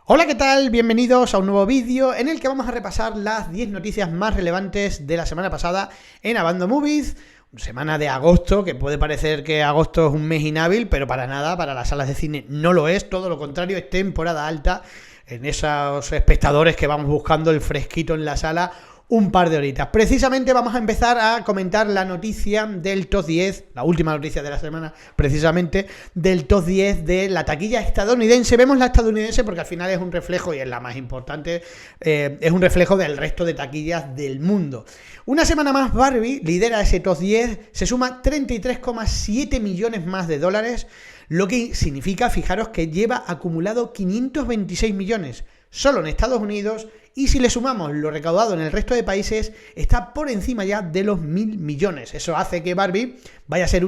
Hola, ¿qué tal? Bienvenidos a un nuevo vídeo en el que vamos a repasar las 10 noticias más relevantes de la semana pasada en Abando Movies. Semana de agosto, que puede parecer que agosto es un mes inhábil, pero para nada, para las salas de cine no lo es, todo lo contrario, es temporada alta en esos espectadores que vamos buscando el fresquito en la sala un par de horitas. Precisamente vamos a empezar a comentar la noticia del top 10, la última noticia de la semana, precisamente del top 10 de la taquilla estadounidense. Vemos la estadounidense porque al final es un reflejo, y es la más importante, es un reflejo del resto de taquillas del mundo. Una semana más Barbie lidera ese top 10, se suma 33,7 millones más de dólares, lo que significa, fijaros, que lleva acumulado 526 millones solo en Estados Unidos, y si le sumamos lo recaudado en el resto de países, está por encima ya de los 1.000 millones. Eso hace que Barbie vaya a ser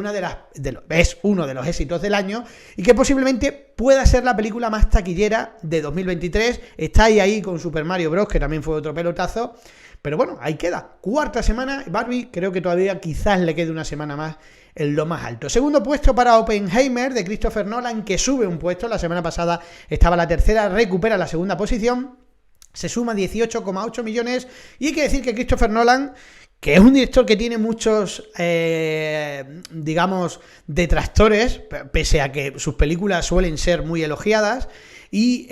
es uno de los éxitos del año y que posiblemente pueda ser la película más taquillera de 2023. Está ahí con Super Mario Bros., que también fue otro pelotazo. Pero bueno, ahí queda. Cuarta semana, Barbie creo que todavía quizás le quede una semana más en lo más alto. Segundo puesto para Oppenheimer de Christopher Nolan, que sube un puesto. La semana pasada estaba la tercera, recupera la segunda posición. Se suma 18,8 millones. Y hay que decir que Christopher Nolan, que es un director que tiene muchos, digamos, detractores, pese a que sus películas suelen ser muy elogiadas, y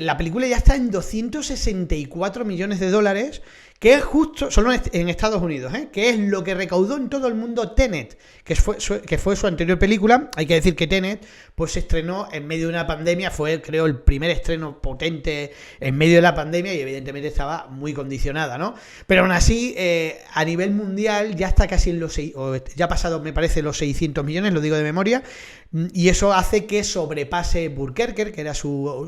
la película ya está en 264 millones de dólares, que es justo, solo en Estados Unidos, que es lo que recaudó en todo el mundo Tenet, que fue su anterior película. Hay que decir que Tenet pues se estrenó en medio de una pandemia, fue creo el primer estreno potente en medio de la pandemia y evidentemente estaba muy condicionada, ¿no? Pero aún así, a nivel mundial ya está casi en los ya ha pasado, me parece, los 600 millones, lo digo de memoria, y eso hace que sobrepase Dunkerque, que era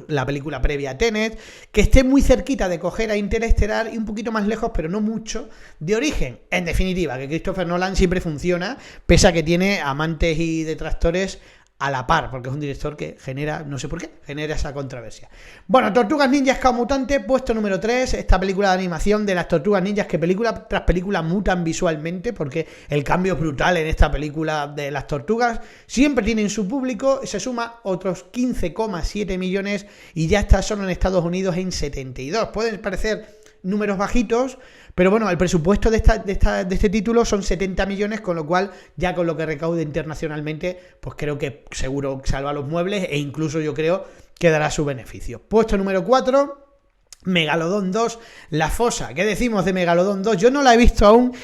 la película previa a Tenet, que esté muy cerquita de coger a Interestelar y un poquito más lejos, pero no mucho, de Origen. En definitiva, que Christopher Nolan siempre funciona, pese a que tiene amantes y detractores a la par, porque es un director que genera, no sé por qué, genera esa controversia. Bueno, Tortugas Ninja Escape Mutante, puesto número 3, esta película de animación de las Tortugas Ninjas que película tras película mutan visualmente, porque el cambio es brutal en esta película de las Tortugas, siempre tienen su público, se suma otros 15,7 millones y ya está solo en Estados Unidos en 72. Pueden parecer números bajitos, pero bueno, el presupuesto de este título son 70 millones, con lo cual ya con lo que recaude internacionalmente, pues creo que seguro salva los muebles e incluso yo creo que dará su beneficio. Puesto número 4, Megalodón 2, La Fosa. ¿Qué decimos de Megalodón 2? Yo no la he visto aún.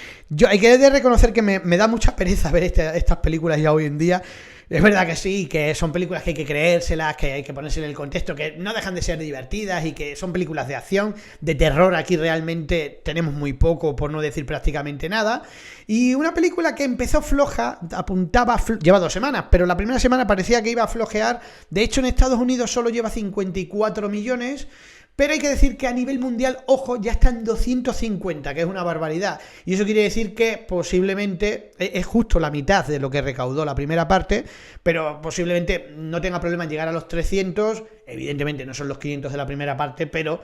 Hay que reconocer que me da mucha pereza ver estas películas ya hoy en día. Es verdad que sí, que son películas que hay que creérselas, que hay que ponerse en el contexto, que no dejan de ser divertidas y que son películas de acción, de terror. Aquí realmente tenemos muy poco, por no decir prácticamente nada. Y una película que empezó floja, lleva 2 semanas, pero la primera semana parecía que iba a flojear. De hecho, en Estados Unidos solo lleva 54 millones. Pero hay que decir que a nivel mundial, ojo, ya está en 250, que es una barbaridad. Y eso quiere decir que posiblemente es justo la mitad de lo que recaudó la primera parte, pero posiblemente no tenga problema en llegar a los 300. Evidentemente no son los 500 de la primera parte, pero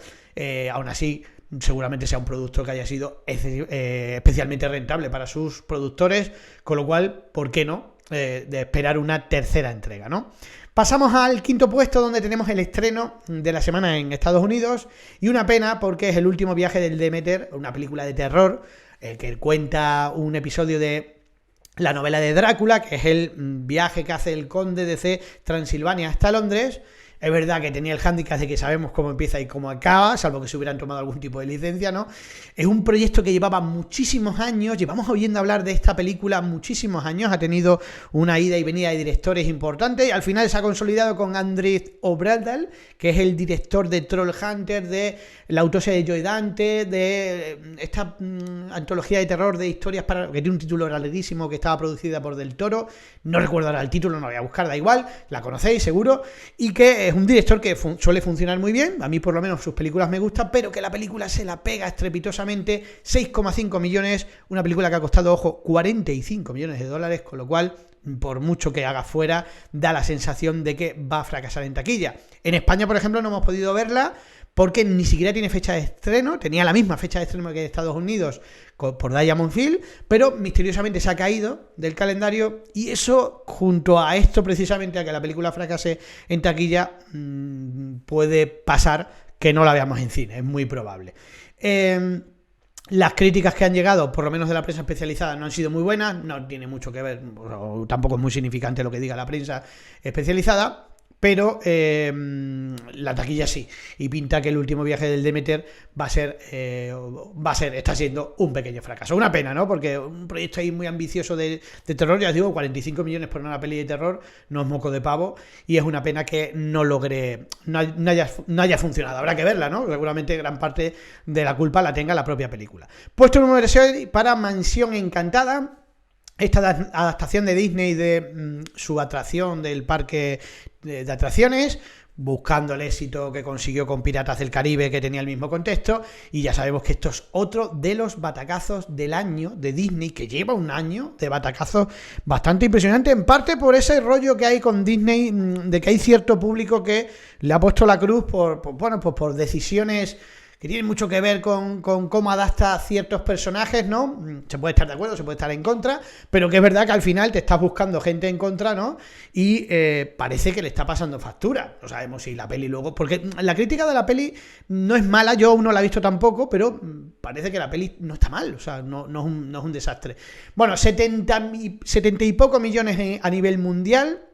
aún así seguramente sea un producto que haya sido especialmente rentable para sus productores, con lo cual, ¿por qué no? De esperar una tercera entrega, ¿no? Pasamos al quinto puesto, donde tenemos el estreno de la semana en Estados Unidos, y una pena porque es el último viaje del Demeter, una película de terror que cuenta un episodio de la novela de Drácula, que es el viaje que hace el conde de Transilvania hasta Londres. Es verdad que tenía el hándicap de que sabemos cómo empieza y cómo acaba, salvo que se hubieran tomado algún tipo de licencia, ¿no? Es un proyecto que llevaba muchísimos años, llevamos oyendo hablar de esta película muchísimos años, ha tenido una ida y venida de directores importantes y al final se ha consolidado con Andrzej Obradal, que es el director de Trollhunter, de La autopsia de Joe Dante, de esta antología de terror de historias que tiene un título larguísimo, que estaba producida por Del Toro, no recuerdo ahora el título, no lo voy a buscar, da igual, la conocéis seguro, y que es un director que suele funcionar muy bien, a mí por lo menos sus películas me gustan, pero que la película se la pega estrepitosamente, 6,5 millones, una película que ha costado, ojo, 45 millones de dólares, con lo cual, por mucho que haga fuera, da la sensación de que va a fracasar en taquilla. En España, por ejemplo, no hemos podido verla, porque ni siquiera tiene fecha de estreno, tenía la misma fecha de estreno que Estados Unidos por Diamond Film, pero misteriosamente se ha caído del calendario, y eso, junto a esto precisamente, a que la película fracase en taquilla, puede pasar que no la veamos en cine, es muy probable. Las críticas que han llegado, por lo menos de la prensa especializada, no han sido muy buenas, no tiene mucho que ver, o tampoco es muy significante lo que diga la prensa especializada, pero la taquilla sí, y pinta que el último viaje del Demeter está siendo un pequeño fracaso. Una pena, ¿no? Porque un proyecto ahí muy ambicioso de terror, ya os digo, 45 millones por una peli de terror, no es moco de pavo, y es una pena que no haya funcionado. Habrá que verla, ¿no? Seguramente gran parte de la culpa la tenga la propia película. Puesto número 6 para Mansión Encantada. Esta adaptación de Disney de su atracción del parque de atracciones, buscando el éxito que consiguió con Piratas del Caribe, que tenía el mismo contexto, y ya sabemos que esto es otro de los batacazos del año de Disney, que lleva un año de batacazos bastante impresionante, en parte por ese rollo que hay con Disney, de que hay cierto público que le ha puesto la cruz por decisiones que tienen mucho que ver con cómo adapta ciertos personajes, ¿no? Se puede estar de acuerdo, se puede estar en contra, pero que es verdad que al final te estás buscando gente en contra, ¿no? Y parece que le está pasando factura. No sabemos si la peli luego... Porque la crítica de la peli no es mala, yo aún no la he visto tampoco, pero parece que la peli no está mal, o sea, no es un desastre. Bueno, 70 y pocos millones a nivel mundial.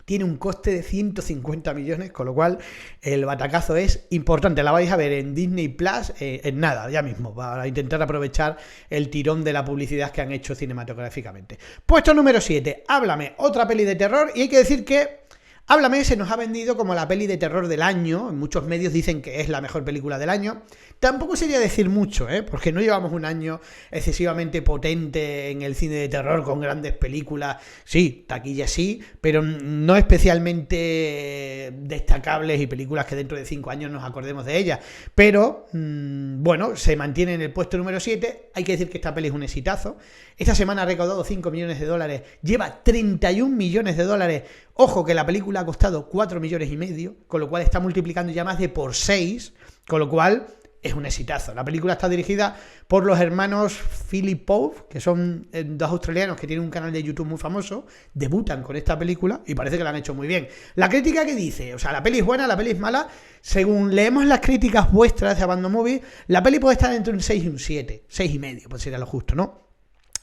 Tiene un coste de 150 millones, con lo cual el batacazo es importante. La vais a ver en Disney Plus en nada, ya mismo, para intentar aprovechar el tirón de la publicidad que han hecho cinematográficamente. Puesto número 7, Háblame, otra peli de terror, y hay que decir que Háblame se nos ha vendido como la peli de terror del año. En muchos medios dicen que es la mejor película del año. Tampoco sería decir mucho, porque no llevamos un año excesivamente potente en el cine de terror con grandes películas. Sí, taquilla sí, pero no especialmente destacables y películas que dentro de 5 años nos acordemos de ellas. Pero, bueno, se mantiene en el puesto número 7. Hay que decir que esta peli es un exitazo. Esta semana ha recaudado 5 millones de dólares, lleva 31 millones de dólares. Ojo que la película ha costado 4 millones y medio, con lo cual está multiplicando ya más de por 6, con lo cual es un exitazo. La película está dirigida por los hermanos Philippou, que son dos australianos que tienen un canal de YouTube muy famoso, debutan con esta película y parece que la han hecho muy bien. La crítica que dice, o sea, la peli es buena, la peli es mala, según leemos las críticas vuestras de Abandon Movie, la peli puede estar entre un 6 y un 7, 6,5, pues sería lo justo, ¿no?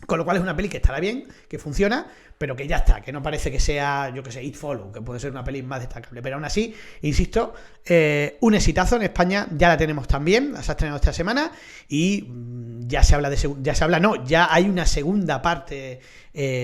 Con lo cual es una peli que estará bien, que funciona, pero que ya está, que no parece que sea, yo que sé, It Follow, que puede ser una peli más destacable. Pero aún así, insisto, un exitazo. En España ya la tenemos también, se ha estrenado esta semana y ya hay una segunda parte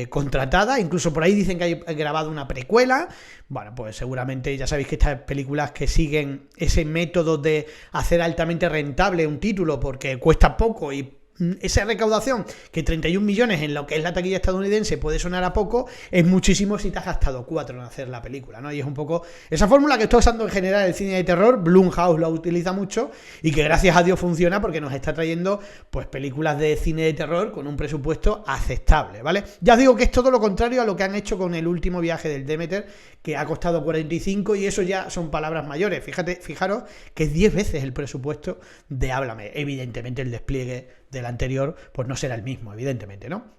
contratada, incluso por ahí dicen que hay grabado una precuela. Bueno, pues seguramente ya sabéis que estas películas que siguen ese método de hacer altamente rentable un título porque cuesta poco y esa recaudación, que 31 millones en lo que es la taquilla estadounidense puede sonar a poco, es muchísimo si te has gastado 4 en hacer la película, ¿no? Y es un poco esa fórmula que está usando en general el cine de terror. Blumhouse lo utiliza mucho y que gracias a Dios funciona porque nos está trayendo pues películas de cine de terror con un presupuesto aceptable, ¿vale? Ya os digo que es todo lo contrario a lo que han hecho con el último viaje del Demeter, que ha costado 45, y eso ya son palabras mayores. Fijaros que es 10 veces el presupuesto de Háblame. Evidentemente el despliegue del anterior pues no será el mismo, evidentemente, ¿no?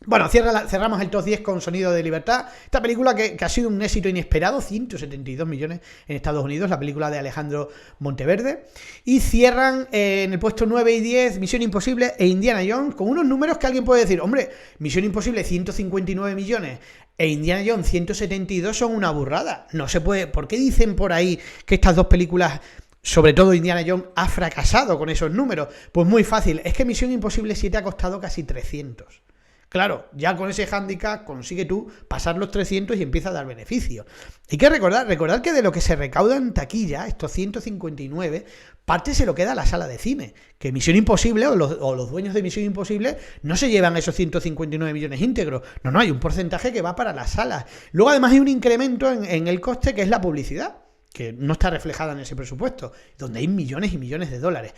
Bueno, cerramos el top 10 con Sonido de Libertad, esta película que ha sido un éxito inesperado, 172 millones en Estados Unidos, la película de Alejandro Monteverde, y cierran en el puesto 9 y 10 Misión Imposible e Indiana Jones, con unos números que alguien puede decir, hombre, Misión Imposible 159 millones e Indiana Jones 172 son una burrada, no se puede. ¿Por qué dicen por ahí que estas dos películas, sobre todo Indiana Jones, ha fracasado con esos números? Pues muy fácil, es que Misión Imposible 7 ha costado casi 300. Claro, ya con ese hándicap consigue tú pasar los 300 y empieza a dar beneficio. Hay que recordar que de lo que se recauda en taquilla, estos 159, parte se lo queda a la sala de cine. Que Misión Imposible o los dueños de Misión Imposible no se llevan esos 159 millones íntegros. No, hay un porcentaje que va para las salas. Luego además hay un incremento en el coste, que es la publicidad, que no está reflejada en ese presupuesto, donde hay millones y millones de dólares.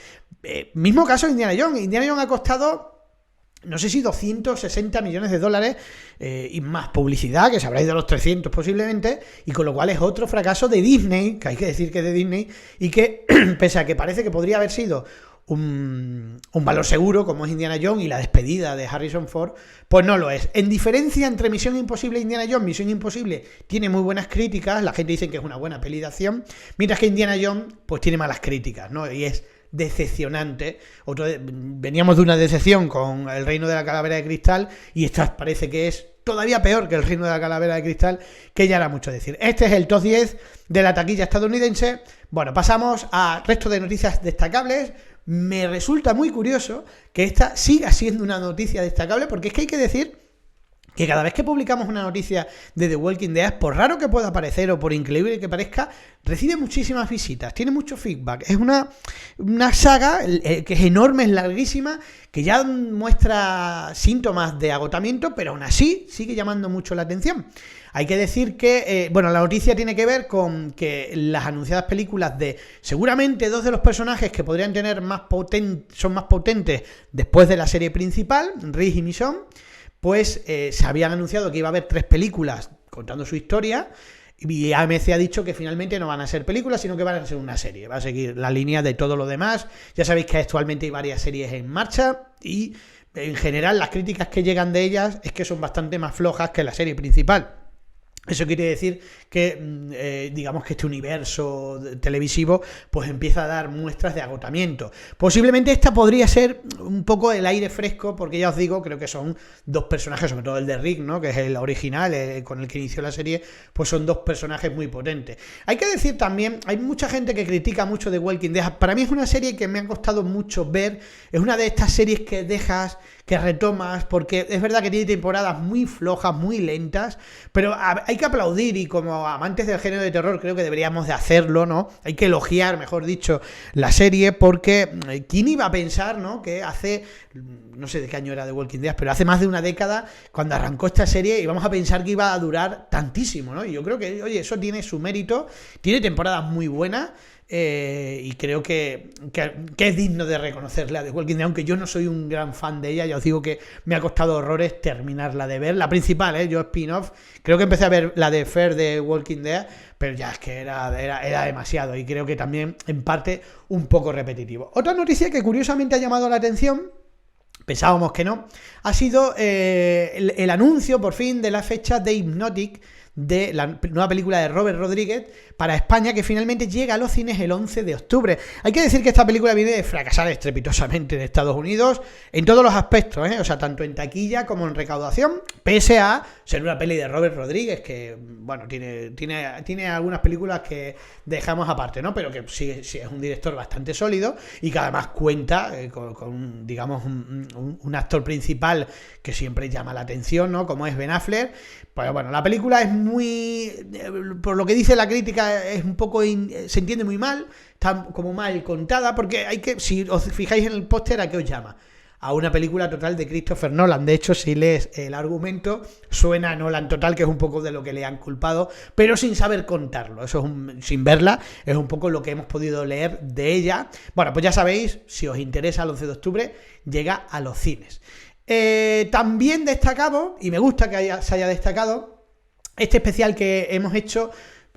Mismo caso de Indiana Jones. Indiana Jones ha costado no sé si 260 millones de dólares y más publicidad, que se habrá ido a los 300 posiblemente, y con lo cual es otro fracaso de Disney, que hay que decir que es de Disney, y que pese a que parece que podría haber sido un valor seguro, como es Indiana Jones y la despedida de Harrison Ford, pues no lo es. En diferencia entre Misión Imposible e Indiana Jones, Misión Imposible tiene muy buenas críticas, la gente dice que es una buena peli de acción, mientras que Indiana Jones pues tiene malas críticas, ¿no? Y es decepcionante. Veníamos de una decepción con El Reino de la Calavera de Cristal y esta parece que es todavía peor que El Reino de la Calavera de Cristal, que ya era mucho decir. Este es el top 10 de la taquilla estadounidense. Bueno, pasamos al resto de noticias destacables. Me resulta muy curioso que esta siga siendo una noticia destacable, porque es que hay que decir que cada vez que publicamos una noticia de The Walking Dead, por raro que pueda parecer o por increíble que parezca, recibe muchísimas visitas, tiene mucho feedback. Es una saga que es enorme, es larguísima, que ya muestra síntomas de agotamiento, pero aún así sigue llamando mucho la atención. Hay que decir que, la noticia tiene que ver con que las anunciadas películas de seguramente dos de los personajes que podrían tener son más potentes después de la serie principal, Rick y Michonne, pues se habían anunciado que iba a haber 3 películas contando su historia, y AMC ha dicho que finalmente no van a ser películas, sino que van a ser una serie. Va a seguir la línea de todo lo demás. Ya sabéis que actualmente hay varias series en marcha y en general las críticas que llegan de ellas es que son bastante más flojas que la serie principal. Eso quiere decir que, digamos que este universo televisivo pues empieza a dar muestras de agotamiento. Posiblemente esta podría ser un poco el aire fresco, porque ya os digo, creo que son dos personajes, sobre todo el de Rick, ¿no?, que es el original, con el que inició la serie, pues son dos personajes muy potentes. Hay que decir también, hay mucha gente que critica mucho de Walking Dead. Para mí es una serie que me ha costado mucho ver, es una de estas series que dejas, que retomas, porque es verdad que tiene temporadas muy flojas, muy lentas, pero hay que aplaudir, y como amantes del género de terror creo que deberíamos de hacerlo, ¿no? Hay que elogiar, mejor dicho, la serie, porque ¿quién iba a pensar, ¿no?, que hace, no sé de qué año era The Walking Dead, pero hace más de una década, cuando arrancó esta serie, íbamos a pensar que iba a durar tantísimo, ¿no? Y yo creo que, oye, eso tiene su mérito, tiene temporadas muy buenas, y creo que es digno de reconocerle a The Walking Dead, aunque yo no soy un gran fan de ella. Ya os digo que me ha costado horrores terminarla de ver, la principal, yo spin-off, creo que empecé a ver la de Fear de Walking Dead, pero ya es que era demasiado, y creo que también en parte un poco repetitivo. Otra noticia que curiosamente ha llamado la atención, pensábamos que no, ha sido el anuncio por fin de la fecha de Hypnotic, de la nueva película de Robert Rodríguez para España, que finalmente llega a los cines el 11 de octubre. Hay que decir que esta película viene de fracasar estrepitosamente en Estados Unidos en todos los aspectos, o sea, tanto en taquilla como en recaudación, pese a ser una peli de Robert Rodríguez, que, bueno, tiene algunas películas que dejamos aparte, ¿no?, pero que sí es un director bastante sólido y que además cuenta con digamos, un actor principal que siempre llama la atención, ¿no?, como es Ben Affleck. Pues bueno, la película es muy, por lo que dice la crítica, es un poco, se entiende muy mal, está como mal contada, porque si os fijáis en el póster, ¿a qué os llama? A una película total de Christopher Nolan. De hecho, si lees el argumento, suena a Nolan total, que es un poco de lo que le han culpado, pero sin saber contarlo. Eso sin verla, es un poco lo que hemos podido leer de ella. Bueno, pues ya sabéis, si os interesa, el 11 de octubre llega a los cines. También destacado, y me gusta que se haya destacado, este especial que hemos hecho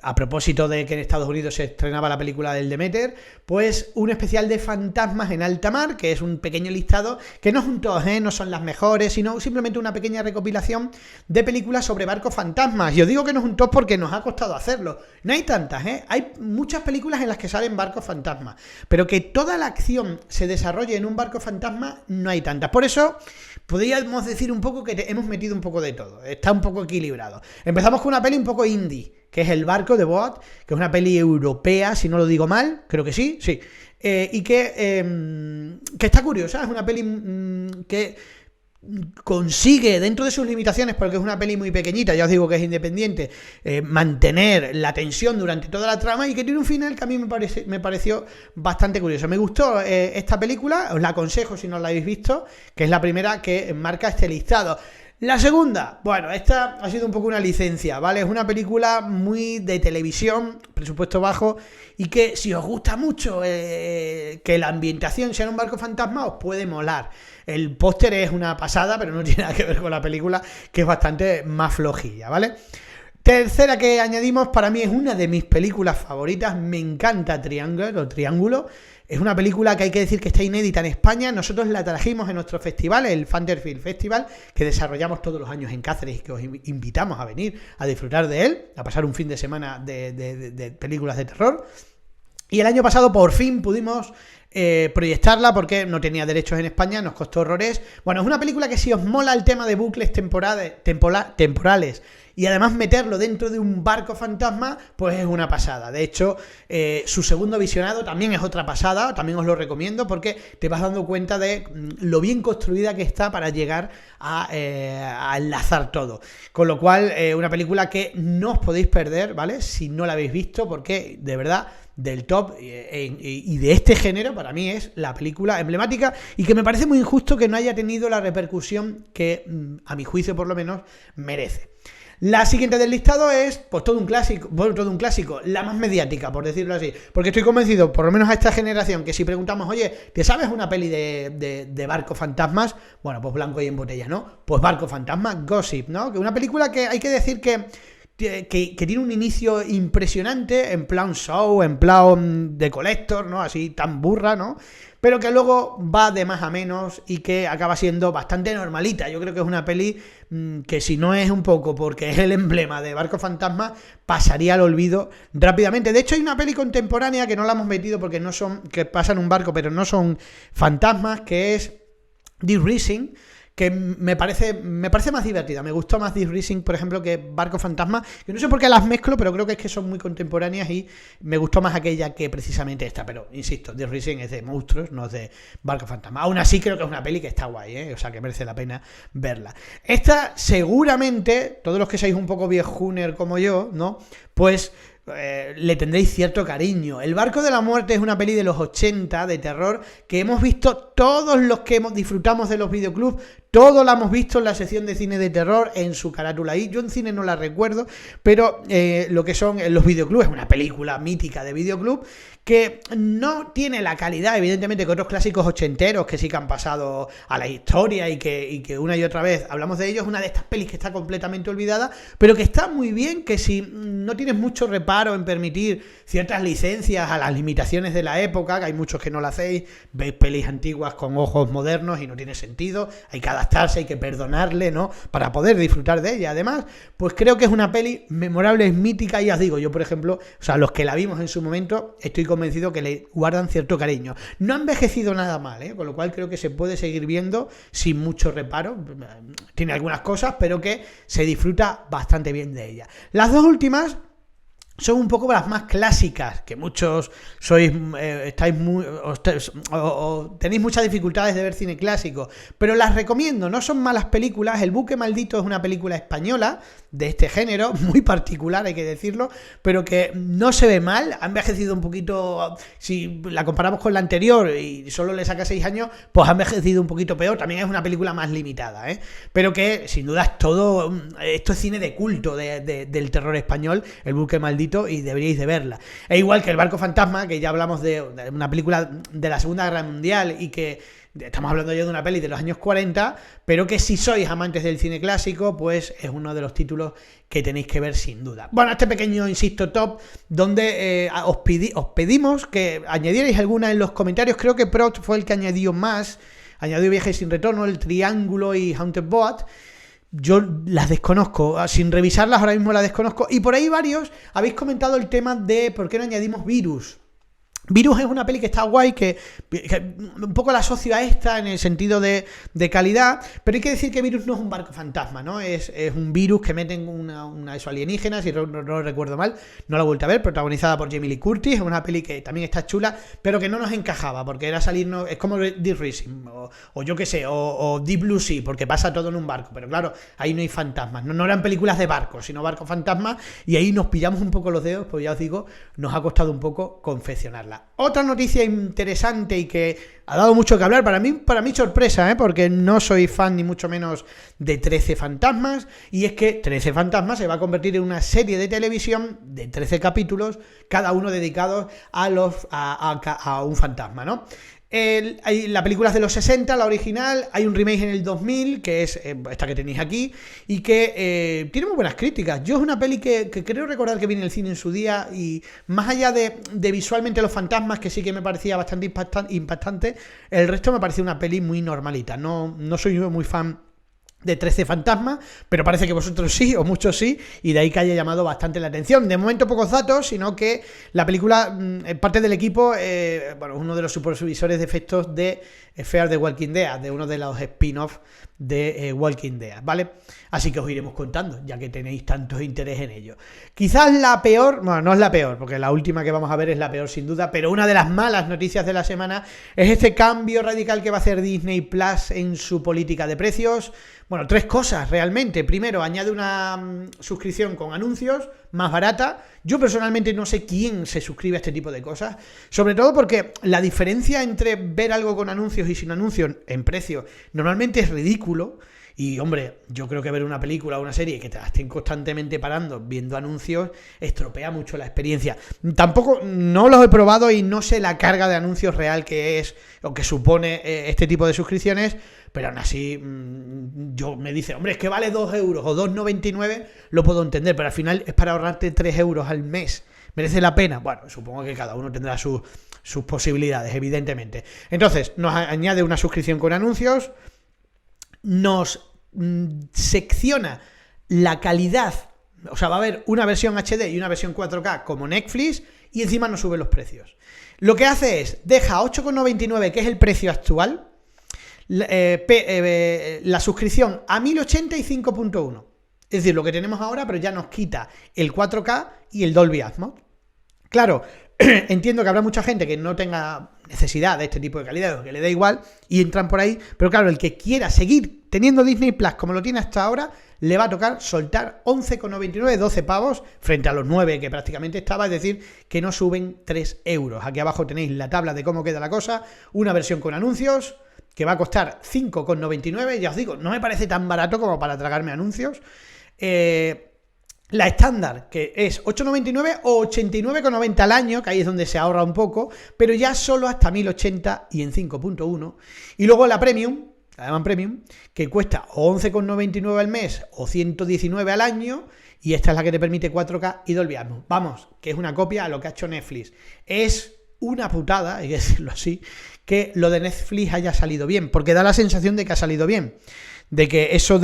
a propósito de que en Estados Unidos se estrenaba la película del Demeter, pues un especial de fantasmas en alta mar, que es un pequeño listado, que no son todos, no son las mejores, sino simplemente una pequeña recopilación de películas sobre barcos fantasmas. Y os digo que no es un top porque nos ha costado hacerlo. No hay tantas, hay muchas películas en las que salen barcos fantasmas, pero que toda la acción se desarrolle en un barco fantasma, no hay tantas. Por eso podríamos decir un poco que hemos metido un poco de todo, está un poco equilibrado. Empezamos con una peli un poco indie, que es El barco de Boat, que es una peli europea, si no lo digo mal, creo que sí, y que está curiosa. Es una peli que consigue, dentro de sus limitaciones, porque es una peli muy pequeñita, ya os digo que es independiente, mantener la tensión durante toda la trama, y que tiene un final que a mí me pareció bastante curioso. Me gustó esta película, os la aconsejo si no la habéis visto, que es la primera que marca este listado. La segunda, bueno, esta ha sido un poco una licencia, ¿vale? Es una película muy de televisión, presupuesto bajo, y que si os gusta mucho que la ambientación sea en un barco fantasma, os puede molar. El póster es una pasada, pero no tiene nada que ver con la película, que es bastante más flojilla, ¿vale? Tercera que añadimos, para mí es una de mis películas favoritas, me encanta Triángulo. Es una película que hay que decir que está inédita en España. Nosotros la trajimos en nuestro festival, el Fanterfield Festival, que desarrollamos todos los años en Cáceres y que os invitamos a venir a disfrutar de él, a pasar un fin de semana de películas de terror. Y el año pasado por fin pudimos proyectarla porque no tenía derechos en España, nos costó horrores. Bueno, es una película que si os mola el tema de bucles temporales y además meterlo dentro de un barco fantasma, pues es una pasada. De hecho, su segundo visionado también es otra pasada, también os lo recomiendo porque te vas dando cuenta de lo bien construida que está para llegar a enlazar todo. Con lo cual, una película que no os podéis perder, ¿vale? Si no la habéis visto, porque de verdad del top y de este género, para mí es la película emblemática y que me parece muy injusto que no haya tenido la repercusión que, a mi juicio por lo menos, merece. La siguiente del listado es, pues todo un clásico, la más mediática, por decirlo así, porque estoy convencido, por lo menos a esta generación, que si preguntamos, oye, ¿te sabes una peli de barcos fantasmas? Bueno, pues blanco y en botella, ¿no? Pues Barco Fantasma, Gossip, ¿no? Que una película que hay que decir que tiene un inicio impresionante, en plan show, en plan de collector, ¿no? Así tan burra, ¿no? Pero que luego va de más a menos y que acaba siendo bastante normalita. Yo creo que es una peli que si no es un poco porque es el emblema de Barco Fantasma, pasaría al olvido rápidamente. De hecho, hay una peli contemporánea que no la hemos metido porque no son, que pasa en un barco, pero no son fantasmas, que es Deep Rising, que me parece más divertida. Me gustó más Deep Rising, por ejemplo, que Barco Fantasma, que no sé por qué las mezclo, pero creo que es que son muy contemporáneas y me gustó más aquella que precisamente esta. Pero, insisto, Deep Rising es de monstruos, no es de Barco Fantasma. Aún así creo que es una peli que está guay, ¿eh? O sea, que merece la pena verla. Esta, seguramente, todos los que seáis un poco viejuner como yo, ¿no? Pues le tendréis cierto cariño. El Barco de la Muerte es una peli de los 80 de terror que hemos visto todos los que disfrutamos de los videoclubs, todos la hemos visto en la sección de cine de terror, en su carátula ahí. Yo en cine no la recuerdo, pero lo que son los videoclubs, es una película mítica de videoclub que no tiene la calidad, evidentemente, que otros clásicos ochenteros que sí que han pasado a la historia y que una y otra vez hablamos de ellos. Una de estas pelis que está completamente olvidada, pero que está muy bien, que si no tienes mucho reparo en permitir ciertas licencias a las limitaciones de la época, que hay muchos que no lo hacéis, veis pelis antiguas con ojos modernos y no tiene sentido, hay que adaptarse, hay que perdonarle, ¿no? Para poder disfrutar de ella. Además, pues creo que es una peli memorable, es mítica, y ya os digo, yo por ejemplo, o sea, los que la vimos en su momento, estoy convencido que le guardan cierto cariño. No ha envejecido nada mal, ¿eh? Con lo cual creo que se puede seguir viendo sin mucho reparo. Tiene algunas cosas, pero que se disfruta bastante bien de ella. Las dos últimas son un poco las más clásicas, que muchos sois, estáis muy, o tenéis muchas dificultades de ver cine clásico, pero las recomiendo, no son malas películas. El Buque Maldito es una película española de este género, muy particular, hay que decirlo, pero que no se ve mal, ha envejecido un poquito, si la comparamos con la anterior y solo le saca 6 años, pues ha envejecido un poquito peor. También es una película más limitada, pero que sin duda es todo, esto es cine de culto del terror español, El Buque Maldito, y deberíais de verla. Es igual que El Barco Fantasma, que ya hablamos de una película de la Segunda Guerra Mundial y que estamos hablando ya de una peli de los años 40, pero que si sois amantes del cine clásico, pues es uno de los títulos que tenéis que ver sin duda. Bueno, este pequeño, insisto, top, donde os pedimos que añadierais alguna en los comentarios. Creo que Prost fue el que añadió más, añadió Viaje sin Retorno, El Triángulo y Haunted Boat. Yo las desconozco, sin revisarlas ahora mismo las desconozco, y por ahí varios habéis comentado el tema de por qué no añadimos Virus. Virus es una peli que está guay, que un poco la asocio a esta en el sentido de calidad, pero hay que decir que Virus no es un barco fantasma, ¿no? Es un virus que meten una eso alienígena, si no lo recuerdo mal, no la he vuelto a ver, protagonizada por Jamie Lee Curtis. Es una peli que también está chula, pero que no nos encajaba, porque era salirnos, es como Deep Rising, o yo qué sé, o Deep Blue Sea, porque pasa todo en un barco, pero claro, ahí no hay fantasmas, no eran películas de barcos, sino barcos fantasmas, y ahí nos pillamos un poco los dedos, pues ya os digo, nos ha costado un poco confeccionarla. película. Otra noticia interesante y que ha dado mucho que hablar, para mí sorpresa, porque no soy fan ni mucho menos de 13 fantasmas, y es que 13 fantasmas se va a convertir en una serie de televisión de 13 capítulos, cada uno dedicados a un fantasma, ¿no? La película es de los 60, la original, hay un remake en el 2000, que es esta que tenéis aquí, y que tiene muy buenas críticas. Yo es una peli que creo recordar que vi en el cine en su día, y más allá de visualmente los fantasmas, que sí que me parecía bastante impactante, el resto me pareció una peli muy normalita. No soy muy fan de 13 fantasmas, pero parece que vosotros sí, o muchos sí, y de ahí que haya llamado bastante la atención. De momento pocos datos, sino que la película, parte del equipo, uno de los supervisores de efectos de Fear the Walking Dead, de uno de los spin-offs de Walking Dead, ¿vale? Así que os iremos contando, ya que tenéis tanto interés en ello. Quizás la peor, bueno, no es la peor, porque la última que vamos a ver es la peor sin duda, pero una de las malas noticias de la semana es este cambio radical que va a hacer Disney Plus en su política de precios. Bueno, tres cosas realmente. Primero, añade una suscripción con anuncios más barata. Yo personalmente no sé quién se suscribe a este tipo de cosas, sobre todo porque la diferencia entre ver algo con anuncios y sin anuncios en precio normalmente es ridículo. Y, hombre, yo creo que ver una película o una serie que te la estén constantemente parando viendo anuncios estropea mucho la experiencia. Tampoco, no los he probado y no sé la carga de anuncios real que es o que supone este tipo de suscripciones, pero aún así yo me dice, hombre, es que vale 2 euros o 2,99, lo puedo entender, pero al final es para ahorrarte 3 euros al mes. ¿Merece la pena? Bueno, supongo que cada uno tendrá sus posibilidades, evidentemente. Entonces, nos añade una suscripción con anuncios, nos secciona la calidad, o sea, va a haber una versión HD y una versión 4K como Netflix, y encima nos sube los precios. Lo que hace es, deja 8,99, que es el precio actual, la suscripción a 1080 y 5.1. Es decir, lo que tenemos ahora, pero ya nos quita el 4K y el Dolby Atmos. Claro, entiendo que habrá mucha gente que no tenga necesidad de este tipo de calidad, o que le da igual, y entran por ahí, pero claro, el que quiera seguir teniendo Disney Plus como lo tiene hasta ahora, le va a tocar soltar 11,99, 12 pavos, frente a los 9 que prácticamente estaba, es decir, que no suben 3 euros. Aquí abajo tenéis la tabla de cómo queda la cosa, una versión con anuncios, que va a costar 5,99, ya os digo, no me parece tan barato como para tragarme anuncios. La estándar, que es 8,99 o 89,90 al año, que ahí es donde se ahorra un poco, pero ya solo hasta 1080 y en 5.1. Y luego la Premium, la llaman Premium, que cuesta 11,99 al mes o 119 al año, y esta es la que te permite 4K y Dolby Atmos. Vamos, que es una copia a lo que ha hecho Netflix. Es una putada, hay que decirlo así, que lo de Netflix haya salido bien, porque da la sensación de que ha salido bien. De que eso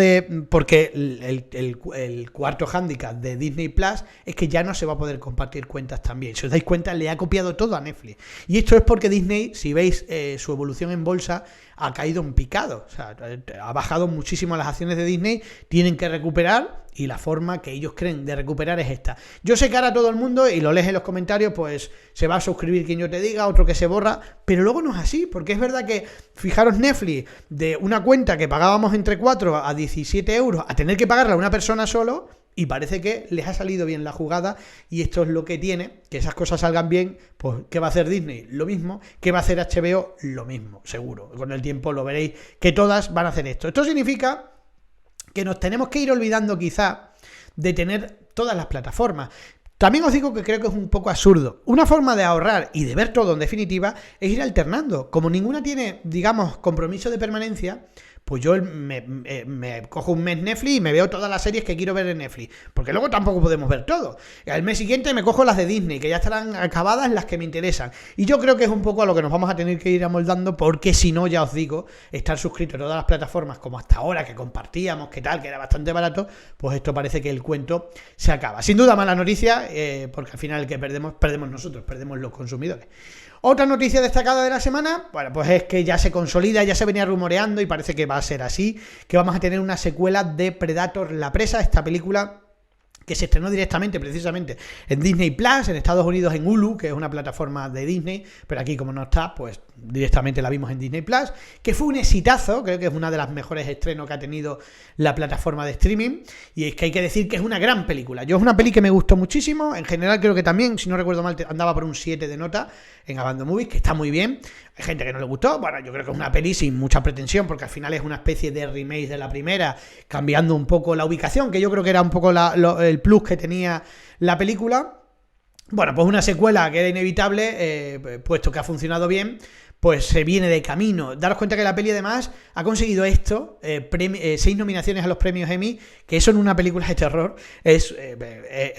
porque el cuarto hándicap de Disney Plus es que ya no se va a poder compartir cuentas también. Si os dais cuenta, le ha copiado todo a Netflix. Y esto es porque Disney, si veis su evolución en bolsa, ha caído en picado. O sea, ha bajado muchísimo las acciones de Disney, tienen que recuperar, y la forma que ellos creen de recuperar es esta. Yo sé que ahora todo el mundo, y lo lees en los comentarios, pues se va a suscribir quien yo te diga, otro que se borra, pero luego no es así, porque es verdad que, fijaros, Netflix, de una cuenta que pagábamos entre 4 a 17 euros, a tener que pagarla a una persona solo, y parece que les ha salido bien la jugada, y esto es lo que tiene, que esas cosas salgan bien. Pues ¿qué va a hacer Disney? Lo mismo. ¿Qué va a hacer HBO? Lo mismo, seguro. Con el tiempo lo veréis, que todas van a hacer esto. Esto significa que nos tenemos que ir olvidando quizá de tener todas las plataformas. También os digo que creo que es un poco absurdo. Una forma de ahorrar y de ver todo, en definitiva, es ir alternando. Como ninguna tiene, digamos, compromiso de permanencia, pues yo me cojo un mes Netflix y me veo todas las series que quiero ver en Netflix, porque luego tampoco podemos ver todo. Al mes siguiente me cojo las de Disney, que ya estarán acabadas, las que me interesan. Y yo creo que es un poco a lo que nos vamos a tener que ir amoldando, porque si no, ya os digo, estar suscrito a todas las plataformas como hasta ahora, que compartíamos, que tal, que era bastante barato, pues esto parece que el cuento se acaba. Sin duda, mala noticia, porque al final el que perdemos nosotros, perdemos los consumidores. Otra noticia destacada de la semana, bueno, pues es que ya se consolida, ya se venía rumoreando y parece que va a ser así, que vamos a tener una secuela de Predator, la presa, esta película que se estrenó directamente, precisamente, en Disney Plus, en Estados Unidos en Hulu, que es una plataforma de Disney, pero aquí como no está, pues directamente la vimos en Disney Plus, que fue un exitazo, creo que es una de las mejores estrenos que ha tenido la plataforma de streaming, y es que hay que decir que es una gran película. Yo es una peli que me gustó muchísimo, en general creo que también, si no recuerdo mal, andaba por un 7 de nota en Abandon Movies, que está muy bien. Hay gente que no le gustó, bueno, yo creo que es una peli sin mucha pretensión, porque al final es una especie de remake de la primera, cambiando un poco la ubicación, que yo creo que era un poco el plus que tenía la película. Bueno, pues una secuela que era inevitable, puesto que ha funcionado bien, pues se viene de camino. Daros cuenta que la peli además ha conseguido esto, 6 nominaciones a los premios Emmy, que eso en una película de terror es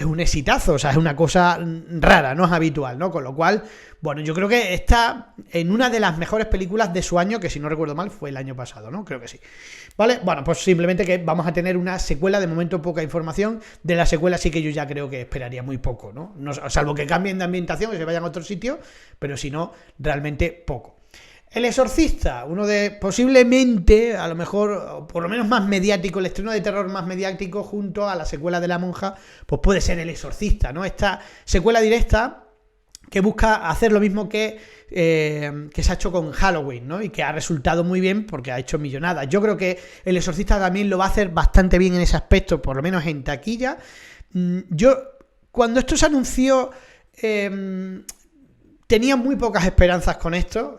un exitazo, o sea, es una cosa rara, no es habitual, ¿no? Con lo cual, bueno, yo creo que está en una de las mejores películas de su año, que si no recuerdo mal fue el año pasado, ¿no? Creo que sí. ¿Vale? Bueno, pues simplemente que vamos a tener una secuela, de momento poca información, de la secuela sí que yo ya creo que esperaría muy poco, ¿no? Salvo que cambien de ambientación, que se vayan a otro sitio, pero si no, realmente poco. El Exorcista, uno de posiblemente, a lo mejor, por lo menos más mediático, el estreno de terror más mediático junto a la secuela de La Monja, pues puede ser El Exorcista, ¿no? Esta secuela directa que busca hacer lo mismo que se ha hecho con Halloween, ¿no? Y que ha resultado muy bien porque ha hecho millonadas. Yo creo que El Exorcista también lo va a hacer bastante bien en ese aspecto, por lo menos en taquilla. Yo, cuando esto se anunció, tenía muy pocas esperanzas con esto,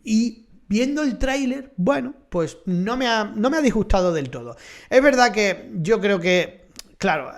y viendo el tráiler, bueno, pues no me ha disgustado del todo. Es verdad que yo creo que, claro,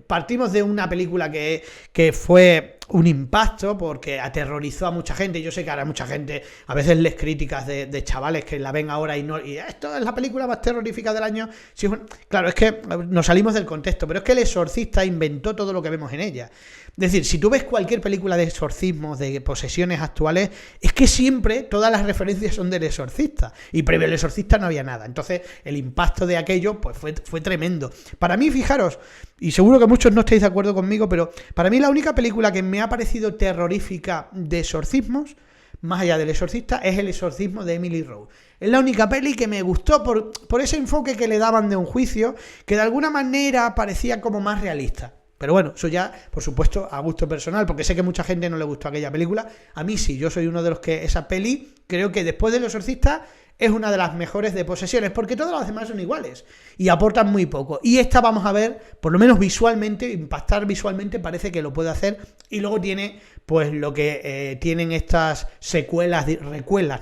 partimos de una película que fue un impacto porque aterrorizó a mucha gente. Yo sé que ahora mucha gente, a veces les críticas de chavales que la ven ahora y esto es la película más terrorífica del año. Sí, claro, es que nos salimos del contexto, pero es que El Exorcista inventó todo lo que vemos en ella. Es decir, si tú ves cualquier película de exorcismos, de posesiones actuales, es que siempre todas las referencias son del Exorcista. Y previo al Exorcista no había nada. Entonces, el impacto de aquello pues fue tremendo. Para mí, fijaros, y seguro que muchos no estáis de acuerdo conmigo, pero para mí la única película que me ha parecido terrorífica de exorcismos, más allá del Exorcista, es El exorcismo de Emily Rose. Es la única peli que me gustó por ese enfoque que le daban de un juicio, que de alguna manera parecía como más realista. Pero bueno, eso ya, por supuesto, a gusto personal, porque sé que mucha gente no le gustó aquella película. A mí sí, yo soy uno de los que esa peli, creo que después del Exorcista, es una de las mejores de posesiones, porque todas las demás son iguales y aportan muy poco. Y esta vamos a ver, por lo menos visualmente, impactar visualmente, parece que lo puede hacer. Y luego tiene, pues, lo que tienen estas recuelas,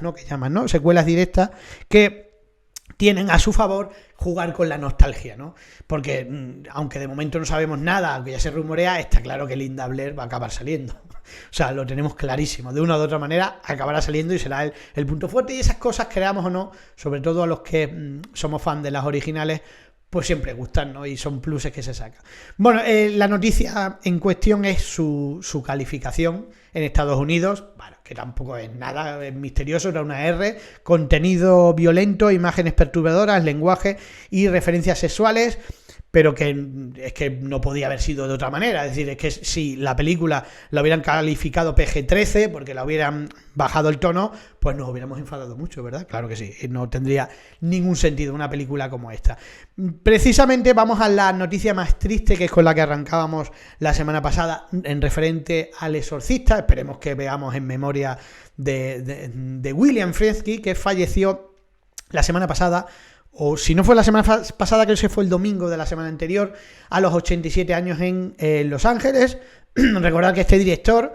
¿no? Que llaman, ¿no? Secuelas directas, que tienen a su favor jugar con la nostalgia, ¿no? Porque aunque de momento no sabemos nada, aunque ya se rumorea, está claro que Linda Blair va a acabar saliendo. O sea, lo tenemos clarísimo. De una u otra manera acabará saliendo y será el punto fuerte. Y esas cosas, creamos o no, sobre todo a los que somos fan de las originales, pues siempre gustan, ¿no? Y son pluses que se sacan. Bueno, la noticia en cuestión es su calificación en Estados Unidos. Bueno, que tampoco es nada misterioso, era una R. Contenido violento, imágenes perturbadoras, lenguaje y referencias sexuales. Pero que es que no podía haber sido de otra manera. Es decir, es que si la película la hubieran calificado PG-13 porque la hubieran bajado el tono, pues nos hubiéramos enfadado mucho, ¿verdad? Claro que sí, no tendría ningún sentido una película como esta. Precisamente vamos a la noticia más triste, que es con la que arrancábamos la semana pasada, en referente al Exorcista. Esperemos que veamos en memoria de William Friedkin, que falleció la semana pasada, o si no fue la semana pasada, creo que fue el domingo de la semana anterior, a los 87 años en Los Ángeles. Recordad que este director,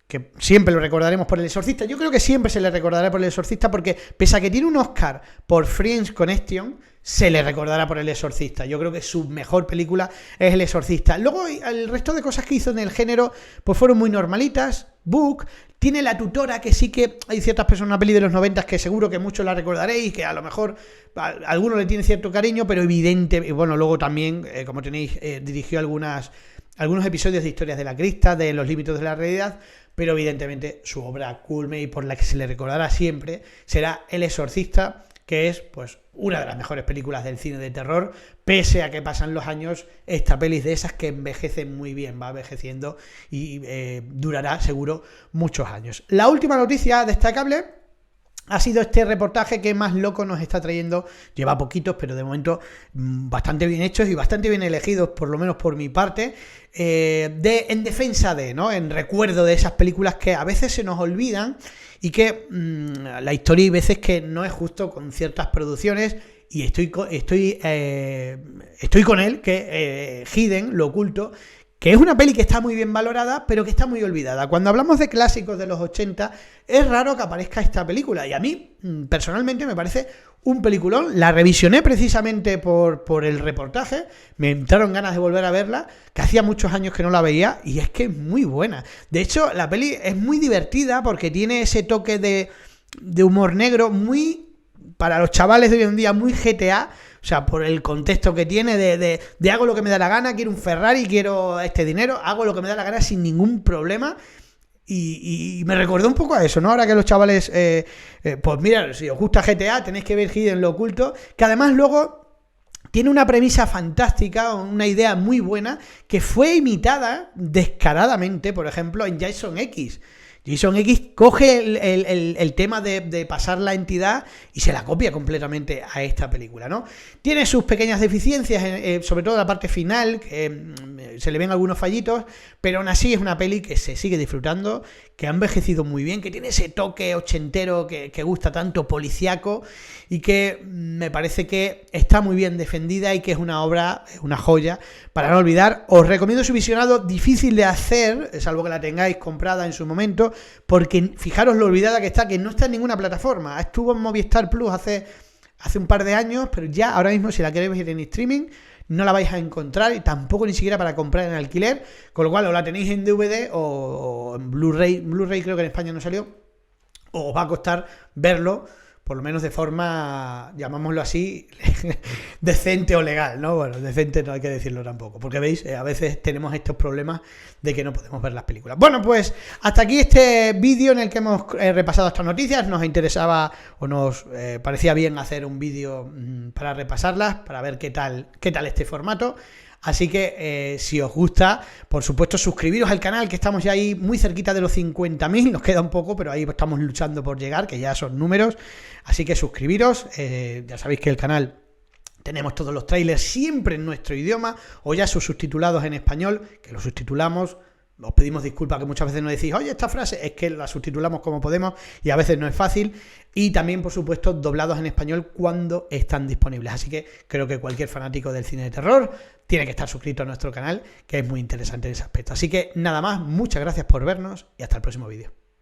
que siempre lo recordaremos por El Exorcista, yo creo que siempre se le recordará por El Exorcista, porque pese a que tiene un Oscar por French Connection, se le recordará por El Exorcista. Yo creo que su mejor película es El Exorcista. Luego el resto de cosas que hizo en el género pues fueron muy normalitas. Book, tiene La Tutora, que sí que hay ciertas personas, una peli de los 90 que seguro que muchos la recordaréis, que a lo mejor a algunos le tiene cierto cariño, pero evidente. Y bueno, luego también, como tenéis, dirigió algunos episodios de Historias de la Crista, de Los Límites de la Realidad, pero evidentemente su obra culme y por la que se le recordará siempre será El Exorcista, que es pues una de las mejores películas del cine de terror. Pese a que pasan los años, esta peli es de esas que envejecen muy bien, va envejeciendo y durará seguro muchos años. La última noticia destacable ha sido este reportaje que más loco nos está trayendo. Lleva poquitos, pero de momento bastante bien hechos y bastante bien elegidos, por lo menos por mi parte, en defensa de, ¿no? En recuerdo de esas películas que a veces se nos olvidan y que la historia hay veces que no es justo con ciertas producciones. Y estoy con él, que Hidden, Lo Oculto, que es una peli que está muy bien valorada, pero que está muy olvidada. Cuando hablamos de clásicos de los 80, es raro que aparezca esta película. Y a mí, personalmente, me parece un peliculón. La revisioné precisamente por el reportaje. Me entraron ganas de volver a verla, que hacía muchos años que no la veía, y es que es muy buena. De hecho, la peli es muy divertida porque tiene ese toque de humor negro muy... Para los chavales de hoy en día, muy GTA, o sea, por el contexto que tiene de hago lo que me da la gana, quiero un Ferrari, quiero este dinero, hago lo que me da la gana sin ningún problema. Y me recordó un poco a eso, ¿no? Ahora que los chavales, pues mira, si os gusta GTA, tenéis que ver Hidden, Lo Oculto, que además luego tiene una premisa fantástica, una idea muy buena, que fue imitada descaradamente, por ejemplo, en Jason X. Jason X coge el tema de pasar la entidad y se la copia completamente a esta película, ¿no? Tiene sus pequeñas deficiencias, sobre todo la parte final, que se le ven algunos fallitos, pero aún así es una peli que se sigue disfrutando, que ha envejecido muy bien, que tiene ese toque ochentero que gusta tanto, policíaco, y que me parece que está muy bien defendida y que es una obra, una joya, para no olvidar. Os recomiendo su visionado, difícil de hacer, salvo que la tengáis comprada en su momento, porque fijaros lo olvidada que está, que no está en ninguna plataforma. Estuvo en Movistar Plus hace un par de años, pero ya ahora mismo si la queréis ver en streaming no la vais a encontrar, y tampoco ni siquiera para comprar en alquiler, con lo cual o la tenéis en DVD o en Blu-ray. Blu-ray creo que en España no salió, o os va a costar verlo, por lo menos de forma, llamámoslo así, decente o legal, ¿no? Bueno, decente no hay que decirlo tampoco, porque veis, a veces tenemos estos problemas de que no podemos ver las películas. Bueno, pues hasta aquí este vídeo en el que hemos repasado estas noticias. Nos interesaba o nos parecía bien hacer un vídeo para repasarlas, para ver qué tal este formato. Así que si os gusta, por supuesto, suscribiros al canal, que estamos ya ahí muy cerquita de los 50.000, nos queda un poco, pero ahí estamos luchando por llegar, que ya son números. Así que suscribiros, ya sabéis que el canal tenemos todos los trailers siempre en nuestro idioma, o ya sus subtitulados en español, que los subtitulamos. Os pedimos disculpas que muchas veces nos decís, oye, esta frase, es que la subtitulamos como podemos y a veces no es fácil. Y también, por supuesto, doblados en español cuando están disponibles. Así que creo que cualquier fanático del cine de terror tiene que estar suscrito a nuestro canal, que es muy interesante en ese aspecto. Así que nada más, muchas gracias por vernos y hasta el próximo vídeo.